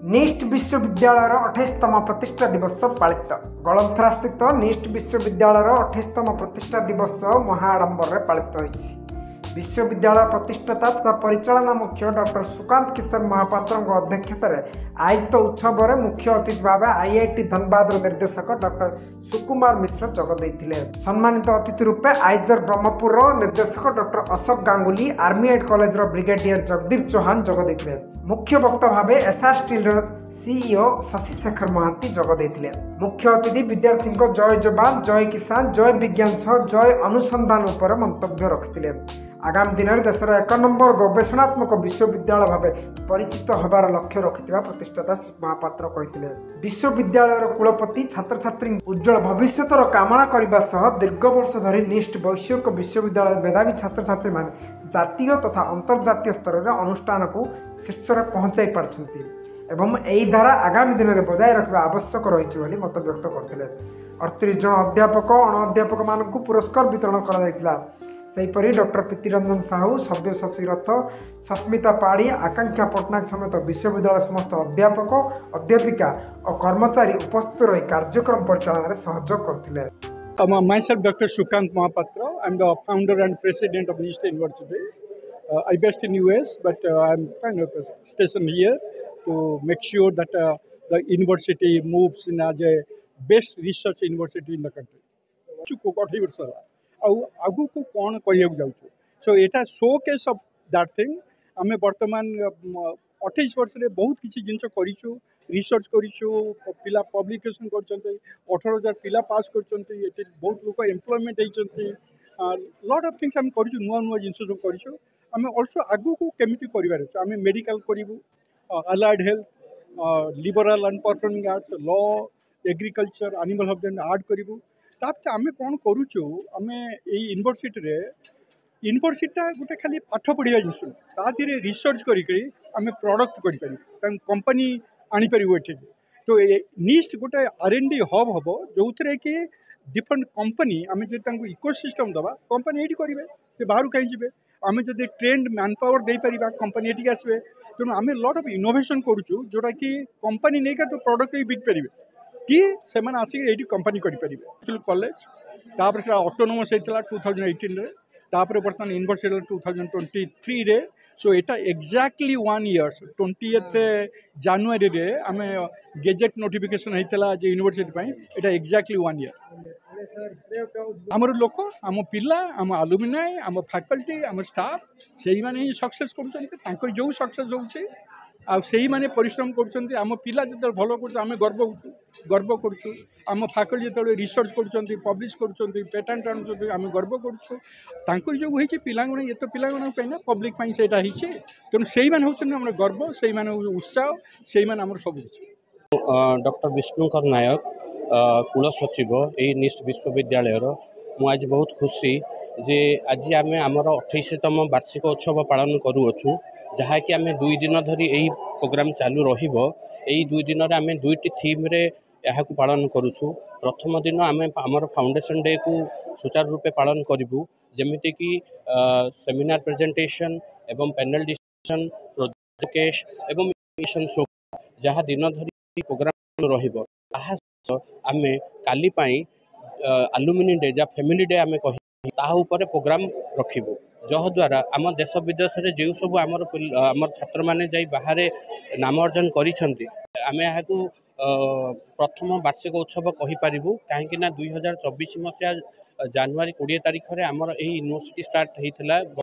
निष्ट विश्वविद्यालय 28तम प्रतिष्ठा दिवस पालित। गलथरा स्थित निष्ट विश्वविद्यालय 28तम प्रतिष्ठा दिवस महाआडंबर पालित होइछि। विश्वविद्यालय प्रतिष्ठाता तथा परिचालना मुख्य डॉक्टर सुकांत किशोर महापात्र अध्यक्षतार आयोजित उत्सव में मुख्य अतिथि भाव आईआईटी धनबाद निर्देशक डॉक्टर सुकुमार मिश्र जोगदेइथिले। सम्मानित अतिथि रूपे आइजर ब्रह्मपुर निर्देशक डॉक्टर अशोक गांगुली, आर्मी एड कॉलेज ब्रिगेडियर जगदीप चौहान जोगदेइथिले। मुख्य वक्ता भाव SR steel CEO Shashi Shekhar Mahanty जोगदेइथिले। मुख्य अतिथि विद्यार्थी जय जवान, जय किसान, जय विज्ञान सह जय अनुसंधान उपर मंतव्य रखिथिले। आगामी दिन में देशर 1 नंबर गवेषणात्मक विश्वविद्यालय भाव परिचित होबार लक्ष्य रखिथिबा प्रतिष्ठाता श्री महापात्र कहिथिले। विश्वविद्यालय कुलपति छात्र छात्री उज्जवल भविष्यतर कामना करने सह दीर्घ वर्ष धरी निष्ट वैश्विक विश्वविद्यालय मेधावी छात्र छात्री मान जातीय तथा अंतर्जातीय स्तर में अनुष्ठान को शीर्ष में पहुंचाई पारछंती एवं यही धारा आगामी दिन में बजाय रखा आवश्यक रही मत व्यक्त करते। 38 जन अध्यापक अण अध्यापक मान पुरस्कार वितरण कर सेहीपरि डॉक्टर प्रीतिरंजन साहू, सभ्य सचिरथ, सस्मिता पाड़ी, आकांक्षा पट्टनायक समेत विश्वविद्यालय समस्त अध्यापक, अध्यापिका और कर्मचारी उपस्थित रही कार्यक्रम परिचालन में सहयोग करथिले। Myself, Dr. Sukant Mahapatra. I'm the founder and president of NIST University. I based in US, but I'm kind of stationed here to make sure that the university moves in as a best research university in the country. आगु को कौन करिया सो एटा show case of that thing आम बर्तमान 28 वर्ष रे बहुत किसी जिनस करिछु, रिसर्च करिछु, पिला पब्लिकेशन करछन्ते, 18,000 पिला पास करछन्ते, एटे बहुत लोक एम्प्लॉयमेंट हेचन्ते, लॉट ऑफ थिंग्स हम करिछु, नुआ नुआ जिनस सब करिछु। आम आल्सो आगु को केमिति करिवार छ, आम मेडिकल करिवु, allied health, liberal and performing arts, law, agriculture, animal husbandry art करिवु। तापर आम कौन करुचु, आम यूनिवर्सिटी गोटे खाली पाठ पढ़ा जिस तादे रिसर्च करें प्रडक्ट कर कंपनी आनीपर ये तो निस्ट गोटे R&D हब हम जो थे कि डिफरेंट कंपनी आम जो इकोसिस्टम दबा कंपनी ये करेंगे से बाहर कहीं जी आम जो ट्रेंड मैन पावर दे पार कंपनी ये आसवे तेणु आम लट ऑफ इनोवेशन करुचु जोटा कि कंपनी नहीं तो प्रडक्ट भी बिक पारे कि से आसिक ये कंपनी करेंगे। कॉलेज तापर से ऑटोनोमस होता 2018 रे, तापर बर्तमान यूनिवर्सिटी 2023 रे। सो एटा एक्जाक्टली 1 ईयर 20th जनवरी रे आम गेजेट नोटिफिकेशन होता जे यूनिवर्सिटी एटा एक्जाक्टली 1 ईयर। आमर लोक, आम पिला, आम अलुमिनाई, आम फैकल्टी, आम स्टाफ से ही सक्सेस कर जो सक्सेस होचे से ही परिश्रम कर आम पिला जो भल कर गर्व करुँ आम फैकल्टी जो रिसर्च कर पब्लिश कर पेटेंट आणुं आम गर्व करुँ जो होती पिलागुण ये तो पिलागुण पब्लिक से तेणु से हूँ गर्व से उत्साह से सब किसी। डॉक्टर विष्णुकर नायक कुल सचिव यही निष्ट विश्वविद्यालय मु आज बहुत खुशी जे आज आम आमर 28तम वार्षिक उत्सव पालन करूँ जहाँकि आम 2 दिन धरी यही प्रोग्राम चालू रही 2 दिन आम 2टी थीम रे यहाँ पालन करुँ। प्रथम दिन आम आमर फाउंडेशन डे को सुचारू रूपे पालन करूँ जमीती कि सेमिनार प्रेजेंटेशन एवं पैनल डिस्कशन प्रोजेक्ट केस एवं मिशन शो जहाँ दिन धरी प्रोग्राम रहिबो आम काली अलुमिनी डे जहाँ फैमिली डे आम कही तापर प्रोग्राम रखिबू जहाद्वारा आम देश विदेश में जो सब आमर छात्र मैंने जा बाहर नाम अर्जन करें यहाँ प्रथम वार्षिक उत्सव कहीपर कहीं 2024 मसीहा जनवरी 20 तारिख में आमर यही यूनिवर्सिटी स्टार्ट होता।